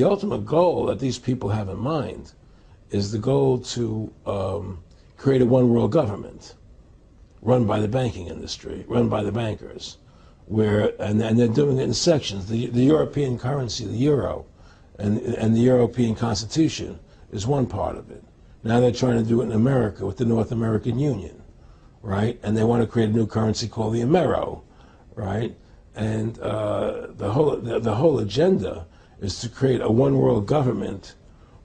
the ultimate goal that these people have in mind is the goal to create a one world government run by the banking industry, run by the bankers, and they're doing it in sections. The European currency, the euro, and the European Constitution is one part of it. Now they're trying to do it in America with the North American Union, right? And they want to create a new currency called the Amero, right? And the whole agenda is to create a one world government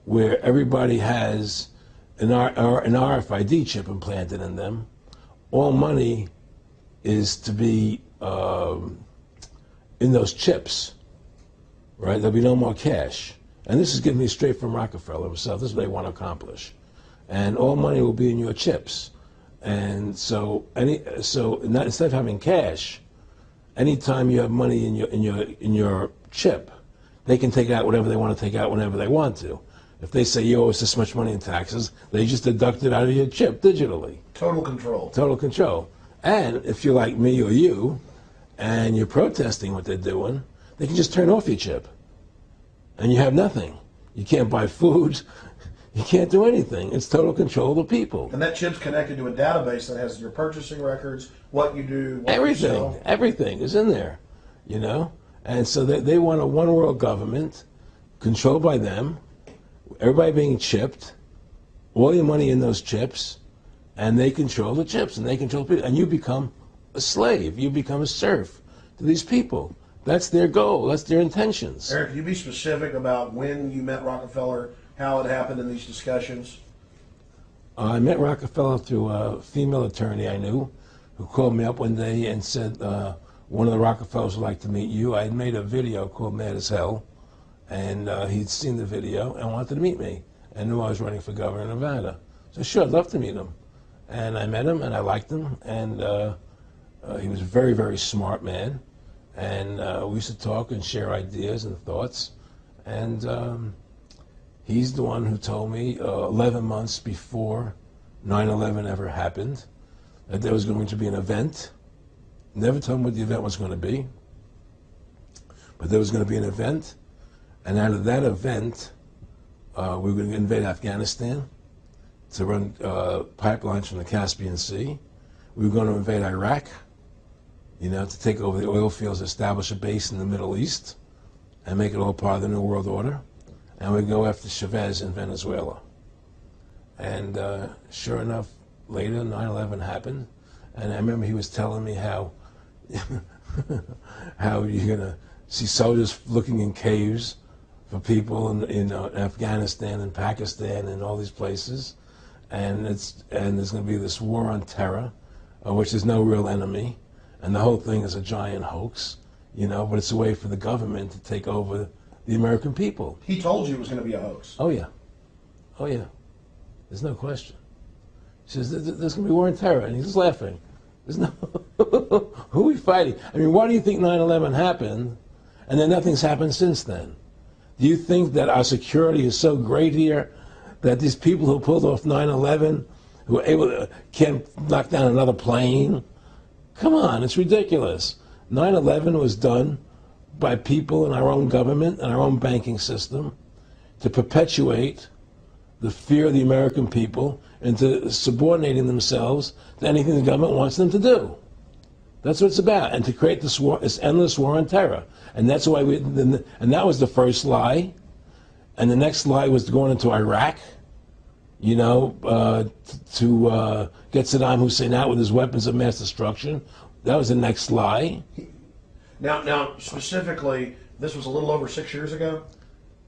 where everybody has an RFID chip implanted in them. All money is to be in those chips, right? There'll be no more cash. And this is giving me straight from Rockefeller himself. This is what they want to accomplish. And all money will be in your chips. And so instead of having cash, anytime you have money in your chip, they can take out whatever they want to take out whenever they want to. If they say you owe us this much money in taxes, they just deduct it out of your chip digitally. Total control. Total control. And if you're like me or you, and you're protesting what they're doing, they can just turn off your chip. And you have nothing. You can't buy food. You can't do anything. It's total control of the people. And that chip's connected to a database that has your purchasing records, what you do, what everything, you sell. Everything is in there, you know? And so they want a one world government controlled by them, everybody being chipped, all your money in those chips, and they control the chips, and they control people. And you become a slave. You become a serf to these people. That's their goal. That's their intentions. Eric, can you be specific about when you met Rockefeller, how it happened in these discussions? I met Rockefeller through a female attorney I knew who called me up one day and said, one of the Rockefellers would like to meet you. I had made a video called Mad as Hell, and he'd seen the video and wanted to meet me and knew I was running for governor of Nevada. So sure, I'd love to meet him. And I met him, and I liked him, and he was a very, very smart man. And we used to talk and share ideas and thoughts. And he's the one who told me 11 months before 9/11 ever happened that there was going to be an event. Never told me what the event was going to be, but there was going to be an event. And out of that event, we were going to invade Afghanistan to run pipelines from the Caspian Sea. We were going to invade Iraq, you know, to take over the oil fields, establish a base in the Middle East, and make it all part of the New World Order. And we'd go after Chavez in Venezuela. And sure enough, later 9/11 happened. And I remember he was telling me how how you're going to see soldiers looking in caves for people in Afghanistan and Pakistan and all these places. And there's going to be this war on terror, which is no real enemy. And the whole thing is a giant hoax, you know, but it's a way for the government to take over the American people. He told you it was going to be a hoax. Oh, yeah. Oh, yeah. There's no question. He says, there's going to be war on terror. And he's just laughing. There's no... Who are we fighting? I mean, why do you think 9/11 happened and then nothing's happened since then? Do you think that our security is so great here that these people who pulled off 9/11, who were able to, can't knock down another plane? Come on, it's ridiculous. 9/11 was done by people in our own government and our own banking system to perpetuate the fear of the American people into subordinating themselves to anything the government wants them to do. That's what it's about, and to create this war, this endless war on terror. And that's why and that was the first lie. And the next lie was going into Iraq, you know, to get Saddam Hussein out with his weapons of mass destruction. That was the next lie. Now, specifically, this was a little over 6 years ago.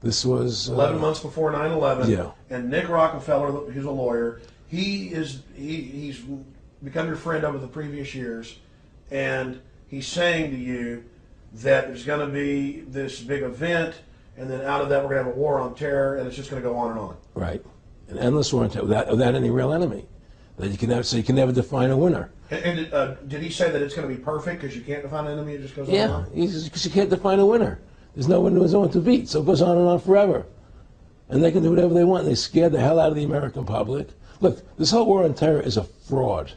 This was 11 months before 9/11. Yeah. And Nick Rockefeller, who's a lawyer, he's become your friend over the previous years, and he's saying to you that there's going to be this big event, and then out of that we're going to have a war on terror, and it's just going to go on and on. Right, an endless war on terror without any real enemy. That you can never define a winner. And did he say that it's going to be perfect because you can't define an enemy? It just goes on Yeah, and on? because you can't define a winner. There's no one to beat, so it goes on and on forever. And they can do whatever they want. They scared the hell out of the American public. Look, this whole war on terror is a fraud.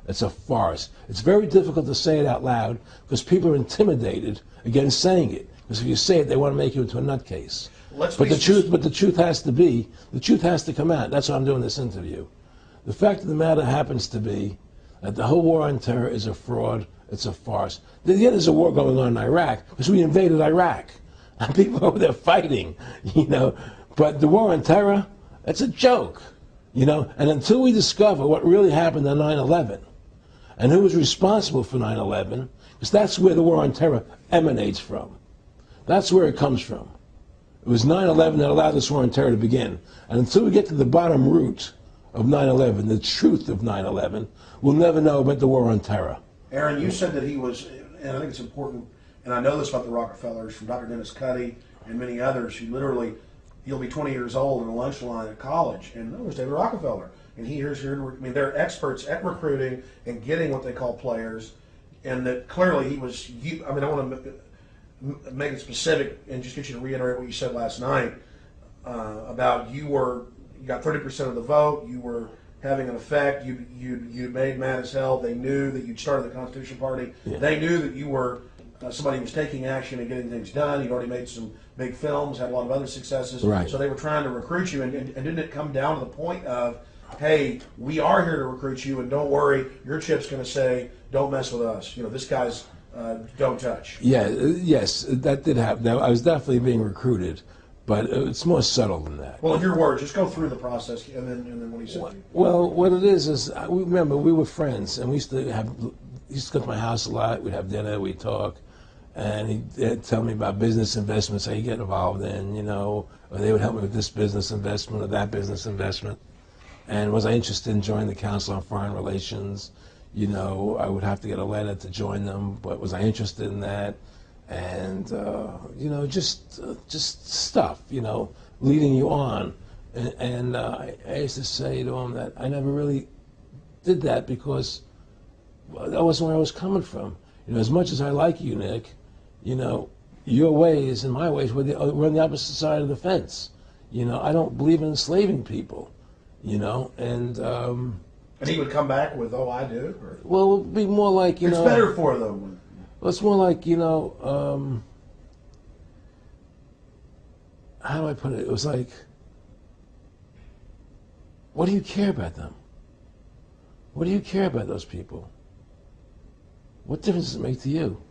It's a farce. It's very difficult to say it out loud because people are intimidated against saying it. Because if you say it, they want to make you into a nutcase. But the truth has to come out. That's why I'm doing this interview. The fact of the matter happens to be that the whole war on terror is a fraud. It's a farce. Yeah, there's a war going on in Iraq because we invaded Iraq. And people over there fighting, But the war on terror, that's a joke, And until we discover what really happened on 9/11 and who was responsible for 9/11, because that's where the war on terror emanates from. That's where it comes from. It was 9/11 that allowed this war on terror to begin. And until we get to the bottom root of 9/11, the truth of 9/11, we'll never know about the war on terror. Aaron, you said that he was, and I think it's important, and I know this about the Rockefellers from Dr. Dennis Cuddy and many others who literally, you'll be 20 years old in a lunch line at college, and there's David Rockefeller. And they're experts at recruiting and getting what they call players, and that clearly he was, I want to make it specific and just get you to reiterate what you said last night about you got 30% of the vote, you were having an effect, you made mad as hell, they knew that you'd started the Constitution Party, they knew that you were somebody who was taking action and getting things done, you'd already made some big films, had a lot of other successes, right. So they were trying to recruit you, and didn't it come down to the point of, hey, we are here to recruit you, and don't worry, your chip's going to say, don't mess with us, this guy's don't touch. Yes, that did happen. I was definitely being recruited, but it's more subtle than that. Well, in your words, just go through the process, and then what he said. Well, what it is remember we were friends, and we used to go to my house a lot. We'd have dinner, we'd talk, and he'd tell me about business investments that he'd get involved in, or they would help me with this business investment or that business investment. And was I interested in joining the Council on Foreign Relations? I would have to get a letter to join them, but was I interested in that? And, just stuff, leading you on. And I used to say to him that I never really did that because that wasn't where I was coming from. As much as I like you, Nick, your ways and my ways, we're on the opposite side of the fence. I don't believe in enslaving people, And he would come back with, oh, I do? Or? Well, it would be more like, It's better for them. Well, it's more like, how do I put it? It was like, what do you care about them? What do you care about those people? What difference does it make to you?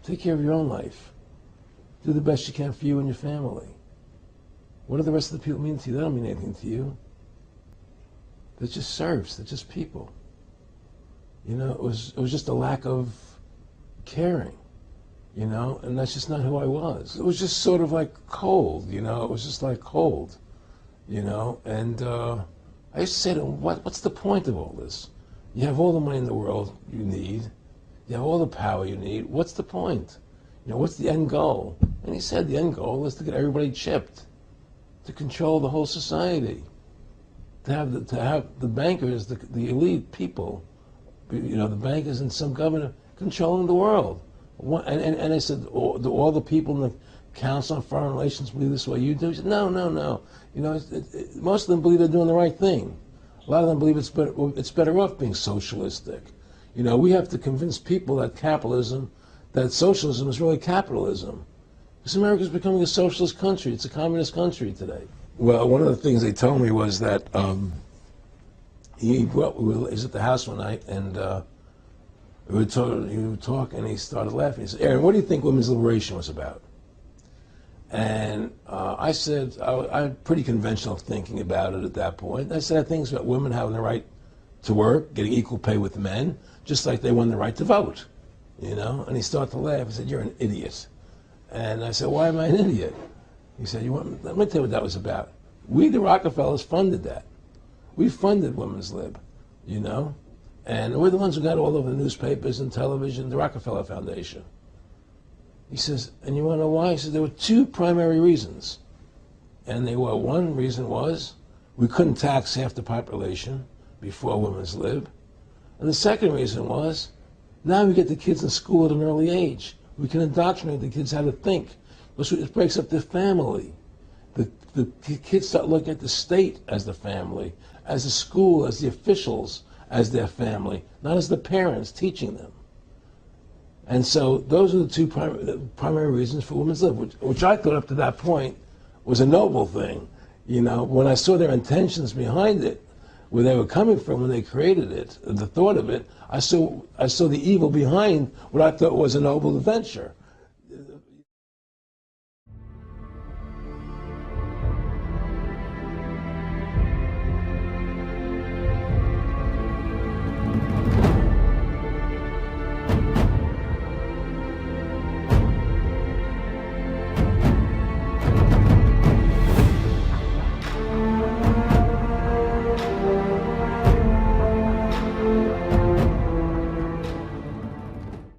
Take care of your own life. Do the best you can for you and your family. What do the rest of the people mean to you? They don't mean anything to you. They're just serfs. They're just people. It was just a lack of caring, and that's just not who I was. It was just sort of like cold, it was just like cold, and I used to say to him, what's the point of all this? You have all the money in the world you need. You have all the power you need. What's the point? What's the end goal? And he said the end goal is to get everybody chipped, to control the whole society. To have the bankers, the elite people, the bankers and some governor controlling the world. And I said, all the people in the Council on Foreign Relations believe this way you do? He said, no. Most of them believe they're doing the right thing. A lot of them believe it's better off being socialistic. We have to convince people that socialism is really capitalism. Because America's becoming a socialist country. It's a communist country today. Well, one of the things they told me was that he was at the house one night, and he would talk, and he started laughing. He said, Aaron, what do you think women's liberation was about? And I said, I had pretty conventional thinking about it at that point. I said, I think it's about women having the right to work, getting equal pay with men, just like they won the right to vote, And he started to laugh. He said, you're an idiot. And I said, why am I an idiot? He said, let me tell you what that was about. We, the Rockefellers, funded that. We funded Women's Lib, And we're the ones who got all over the newspapers and television, the Rockefeller Foundation. He says, and you want to know why? He said, there were two primary reasons. And one reason was we couldn't tax half the population before Women's Lib. And the second reason was now we get the kids in school at an early age. We can indoctrinate the kids how to think. It breaks up the family. The kids start looking at the state as the family, as the school, as the officials, as their family, not as the parents teaching them. And so those are the two primary reasons for Women's Lib, which I thought up to that point was a noble thing. You know, when I saw their intentions behind it, where they were coming from when they created it, the thought of it, I saw the evil behind what I thought was a noble venture.